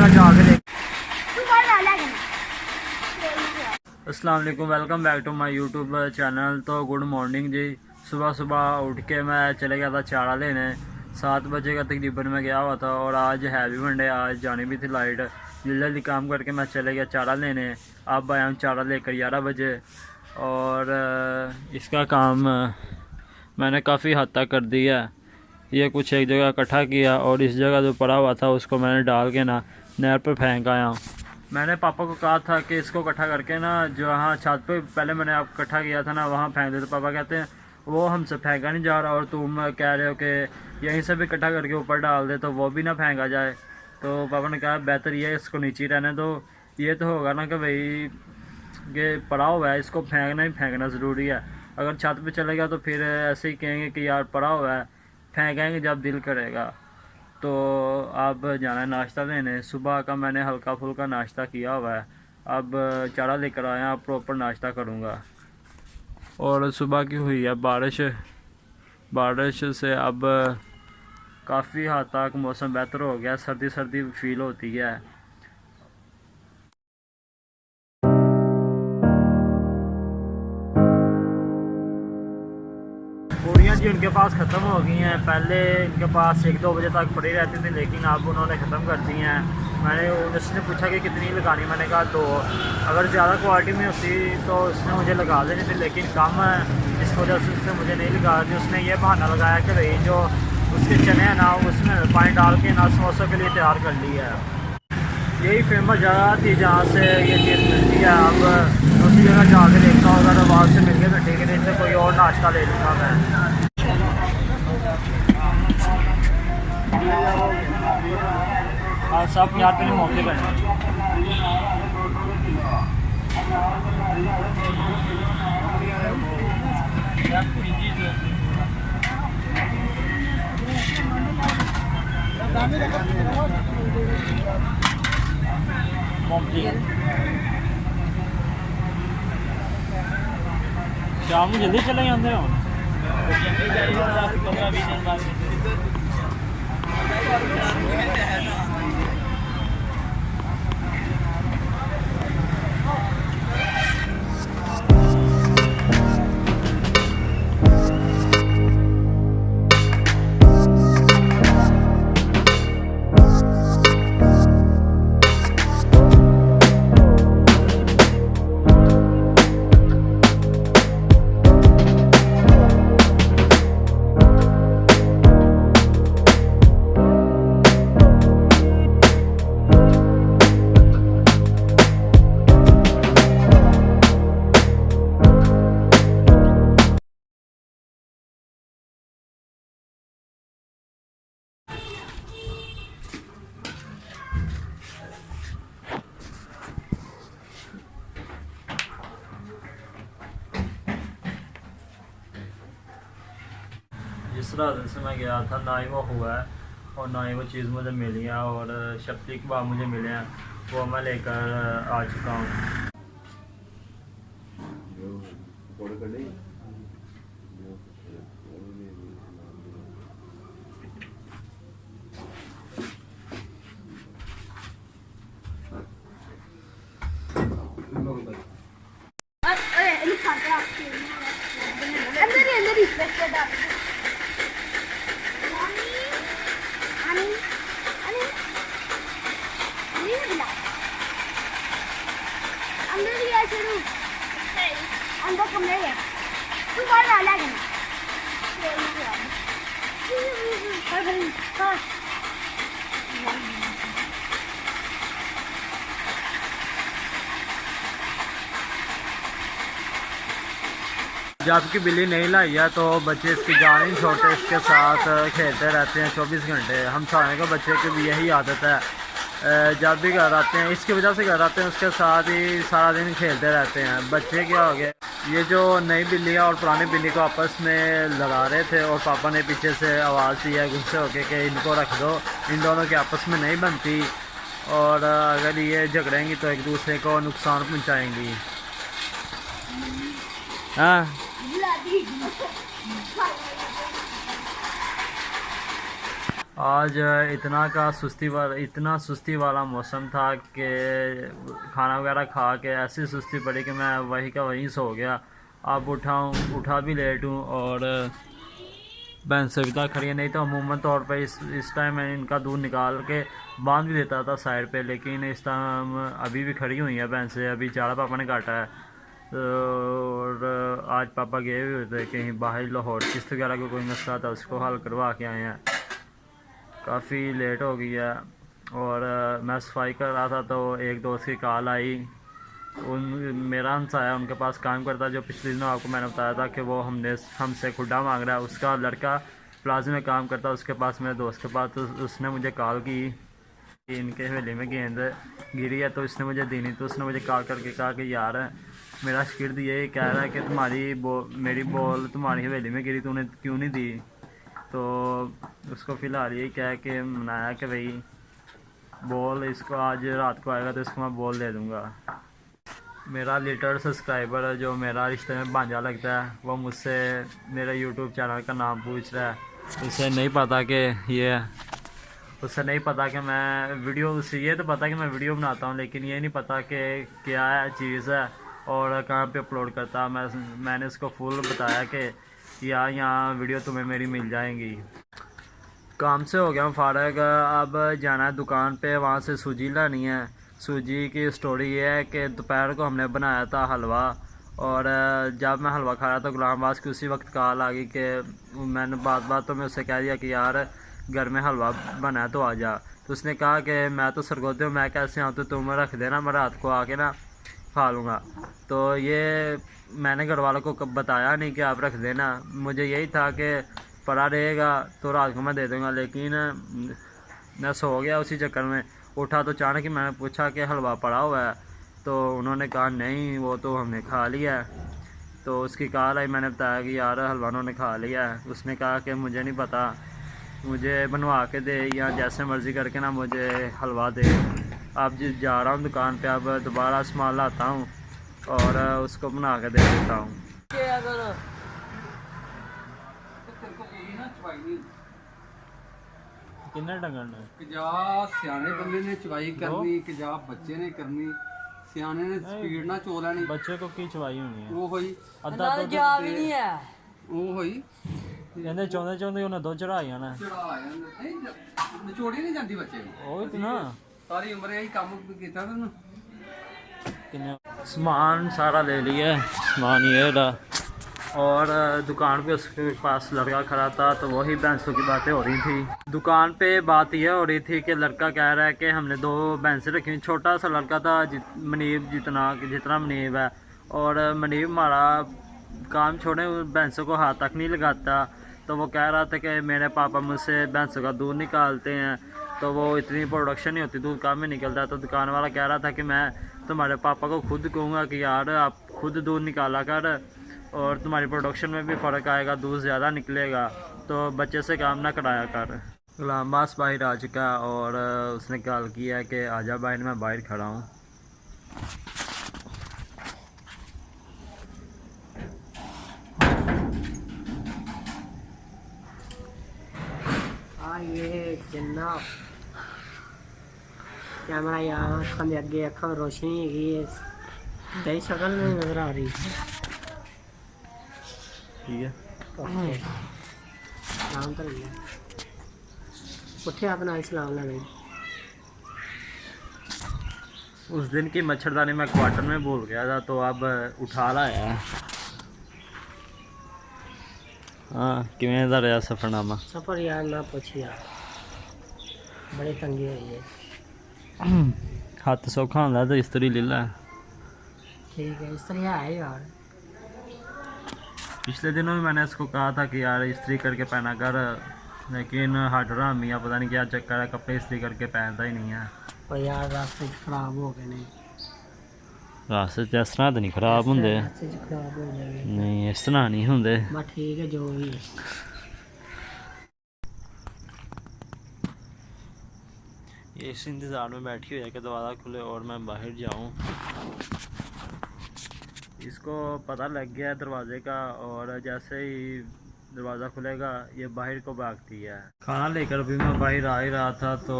जगह जाके देख। अस्सलाम वालेकुम, welcome back to my YouTube channel. तो गुड मॉर्निंग जी। सुबह सुबह उठ के मैं चले गया था चारा लेने। 7 बजे का तकरीबन मैं गया हुआ था और आज हैवी मंडे, आज जानी भी थी लाइट। जल्दी जल्दी काम करके मैं चले गया चारा लेने। अब आया हूँ चारा लेकर 11 बजे और इसका काम मैंने काफ़ी हद तक कर दिया। ये कुछ एक जगह इकट्ठा किया और इस जगह जो पड़ा हुआ था उसको मैंने डाल के ना नहर पर फेंक आया हूँ। मैंने पापा को कहा था कि इसको इकट्ठा करके ना जहाँ छत पे पहले मैंने आप इकट्ठा किया था ना वहाँ फेंक दे। तो पापा कहते हैं वो हमसे फेंका नहीं जा रहा और तुम कह रहे हो कि यहीं से भी इकट्ठा करके ऊपर डाल दे तो वो भी ना फेंका जाए। तो पापा ने कहा बेहतर ये इसको नीचे रहने दो। ये तो होगा ना कि भाई ये पड़ा हुआ है, इसको फेंकना ही फेंकना ज़रूरी है। अगर छत पे चलेगा तो फिर ऐसे ही कहेंगे कि यार पड़ा हुआ है, फेंकेंगे जब दिल करेगा। तो अब जाना है नाश्ता लेने। सुबह का मैंने हल्का फुल्का नाश्ता किया हुआ है। अब चारा लेकर आया, अब प्रॉपर नाश्ता करूँगा। और सुबह की हुई है बारिश। बारिश से अब काफ़ी हद तक मौसम बेहतर हो गया, सर्दी सर्दी फील होती है। पूड़ियाँ जी उनके पास ख़त्म हो गई हैं। पहले इनके पास 1-2 बजे तक पड़ी रहती थी, लेकिन अब उन्होंने ख़त्म कर दी हैं। मैंने उसने पूछा कि कितनी लगानी, मैंने कहा 2। अगर ज़्यादा क्वालिटी में होती तो उसने मुझे लगा देनी थी, लेकिन कम है इस वजह से उसने मुझे नहीं लगा दी। उसने ये बहाना लगाया कि भाई जो उसके चने हैं ना उसमें पानी डाल के ना समोसों के लिए तैयार कर लिया है। यही फेमस जगह थी जहाँ से ये चीज़ मिलती है। अब दूसरी जगह जाके देखता होगा तो वहाँ से मिल गया तो ठीक है, नहीं तो कोई और नाश्ता ले लूँगा मैं। और सब यार पहले मौके पर शाम में जल्दी चले जाते हो। जिस रात से मैं गया था ना ही वो हुआ है और ना ही वो चीज़ मुझे मिली है, और शक्ति कबाब मुझे मिले हैं वो मैं लेकर आ चुका हूँ। जबकि बिल्ली नहीं लाई है तो बच्चे इसकी जान ही छोड़ते, इसके साथ खेलते रहते हैं 24 घंटे। हम सारे को बच्चे की भी यही आदत है, जब भी घर आते हैं इसकी वजह से घर आते हैं उसके साथ ही सारा दिन खेलते रहते हैं। बच्चे क्या हो गए, ये जो नई बिल्ली है और पुरानी बिल्ली को आपस में लड़ा रहे थे और पापा ने पीछे से आवाज़ दी है गुस्से होके कि इनको रख दो, इन दोनों की आपस में नहीं बनती और अगर ये झगड़ेंगी तो एक दूसरे को नुकसान पहुँचाएँगी। हाँ आज इतना सुस्ती वाला मौसम था कि खाना वगैरह खा के ऐसी सुस्ती पड़ी कि मैं वहीं का वहीं सो गया। अब उठा भी लेट हूँ और भैंस सविता खड़ी है। नहीं तो अमूमन तौर पे इस टाइम मैं इनका दूध निकाल के बांध भी देता था साइड पे, लेकिन इस टाइम अभी भी खड़ी हुई है भैंसें। अभी चारा पापा ने काटा है और आज पापा गए हुए थे कहीं बाहर, लाहौर किस्त वगैरह को कोई मसला था, उसको हल करवा के आए हैं। काफ़ी लेट हो गई है और मैं सफाई कर रहा था तो एक दोस्त की कॉल आई। मेरा हमसाया उनके पास काम करता है, जो पिछले दिनों आपको मैंने बताया था कि वो हमसे खुड्डा मांग रहा है। उसका लड़का प्लाजा में काम करता है उसके पास, मेरे दोस्त के पास। तो उसने मुझे कॉल की कि इनके हवेली में गेंद गिरी है तो इसने मुझे दी नहीं। तो उसने मुझे कॉल करके कहा कि यार मेरा शिगिर्द ये कह रहा है कि मेरी बॉल तुम्हारी हवेली में गिरी, तूने क्यों नहीं दी। तो उसको फ़िलहाल यही कह के मनाया कि भाई बॉल इसको आज रात को आएगा तो इसको मैं बॉल दे दूँगा। मेरा लिटर सब्सक्राइबर जो मेरा रिश्ते में भांजा लगता है वो मुझसे मेरे यूट्यूब चैनल का नाम पूछ रहा है। उसे नहीं पता कि मैं वीडियो, उसे ये तो पता कि मैं वीडियो बनाता हूँ, लेकिन ये नहीं पता कि क्या चीज़ है और कहाँ पे अपलोड करता। मैंने उसको फुल बताया कि यहाँ वीडियो तुम्हें मेरी मिल जाएंगी। काम से हो गया हूँ फारग, अब जाना है दुकान पे, वहाँ से सूजी लानी है। सूजी की स्टोरी ये है कि दोपहर को हमने बनाया था हलवा और जब मैं हलवा खा रहा था गुलाम बास की, उसी वक्त कॉल आ गई कि मैंने बात तो मैं उससे कह दिया कि यार घर में हलवा बना है तो आ जा। तो उसने कहा कि मैं तो सरगोदे हूँ, मैं कैसे आऊँ, तो तुम रख देना, मैं रात को आके ना खा लूँगा। तो ये मैंने घर वालों को बताया नहीं कि आप रख देना, मुझे यही था कि पड़ा रहेगा तो रात को मैं दे दूँगा। लेकिन मैं सो गया उसी चक्कर में। उठा तो अचानक ही मैंने पूछा कि हलवा पड़ा हुआ है, तो उन्होंने कहा नहीं वो तो हमने खा लिया है। तो उसकी कॉल आई, मैंने बताया कि यार हलवा उन्होंने खा लिया है। उसने कहा कि मुझे नहीं पता, मुझे बनवा के दे या जैसे मर्ज़ी करके ना मुझे हलवा दे। अब जा रहा हूँ दुकान पे, अब दोबारा सामान लाता हूँ और उसको बना के दे देता हूँ। किन्ने डंगन सियाने बंदे ने चवाई करनी कि बच्चे ने करनी, सियाने ने स्पीड ना चो लेनी। बच्चे को की चवाई होनी है, वो होई अद्धा तो नहीं है, वो होई कहंदे चौंदे उन्हें दो चढ़ा जाना, चढ़ा जांदे निचोड़ी नहीं जाती बच्चे ਉਹ इतना सारी उम्र यही काम कीता तैਨੂੰ। किन्ने सामान सारा ले लिया, सामान ये रहा। और दुकान पे उसके पास लड़का खड़ा था तो वही भैंसों की बातें हो रही थी। दुकान पे बात यह हो रही थी कि लड़का कह रहा है कि हमने 2 भैंसें रखी। छोटा सा लड़का था, मनीब जितना मनीब है, और मनीब हमारा काम छोड़े भैंसों को हाथ तक नहीं लगाता। तो वो कह रहा था कि मेरे पापा मुझसे भैंसों का दूध निकालते हैं तो वो इतनी प्रोडक्शन नहीं होती, दूध काम में निकलता है। तो दुकान वाला कह रहा था कि मैं तुम्हारे पापा को खुद कहूँगा कि यार आप खुद दूध निकाला कर और तुम्हारी प्रोडक्शन में भी फ़र्क आएगा, दूध ज़्यादा निकलेगा, तो बच्चे से काम ना कराया कर। गुलाम बास बाहर आ चुका और उसने कॉल किया कि आजा बाहर, मैं बाहर खड़ा हूँ। ये जिन्ना कैमरा यहाँ अखा दे अगे, अखा रोशनी है, तेरी शक्ल नहीं नजर आ रही। ठीक है, सलाम तो नहीं उठे अपना सलाम लगे। उस दिन की मच्छरदानी मैं क्वार्टर में भूल गया था तो अब उठा लाया है। हाँ किवें दा रहा सफ़रनामा? सफ़र यार ना पूछ यार, बड़ी तंगी हुई है। हाथ सौखा होंदा तो इस्त्री ले ला। ठीक है, इस तरह है यार। पिछले दिनों भी मैंने इसको कहा था कि यार इस्त्री करके पहना कर, लेकिन हट रहा मियाँ, पता नहीं क्या चक्कर है, कपड़े इस्त्री करके पहनता ही नहीं है। और यार रास्ते खराब हो गए नहीं, रास्ते इस तरह तो नहीं खराब होंगे, रास्ते खराब हो गए नहीं इस तरह नहीं होंगे। बस ठीक है जो भी है। ये इस इंतज़ार में बैठी हुई है कि दरवाज़ा खुले और मैं बाहर जाऊँ। इसको पता लग गया है दरवाज़े का, और जैसे ही दरवाज़ा खुलेगा ये बाहर को भागती है। खाना लेकर भी मैं बाहर आ ही रहा था तो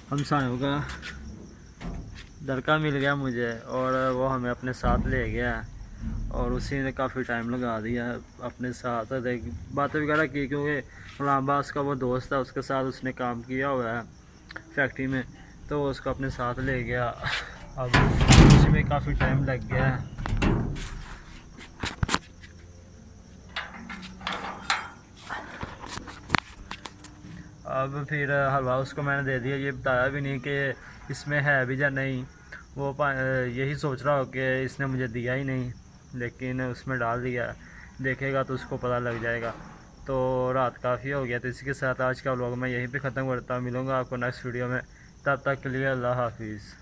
हमसायों का लड़का मिल गया मुझे और वो हमें अपने साथ ले गया और उसी ने काफ़ी टाइम लगा दिया अपने साथ। बातें वगैरह की क्योंकि गुलाम अब्बास का वो दोस्त है, उसके साथ उसने काम किया हुआ है फैक्ट्री में, तो वो उसको अपने साथ ले गया। अब उसी में काफ़ी टाइम लग गया है। अब फिर हलवा उसको मैंने दे दिया, ये बताया भी नहीं कि इसमें है भी या नहीं। वो यही सोच रहा हो कि इसने मुझे दिया ही नहीं, लेकिन उसमें डाल दिया। देखेगा तो उसको पता लग जाएगा। तो रात काफ़ी हो गया, तो इसी के साथ आज का व्लॉग मैं यहीं पे ख़त्म करता हूँ। मिलूँगा आपको नेक्स्ट वीडियो में, तब तक के लिए अल्लाह हाफिज़।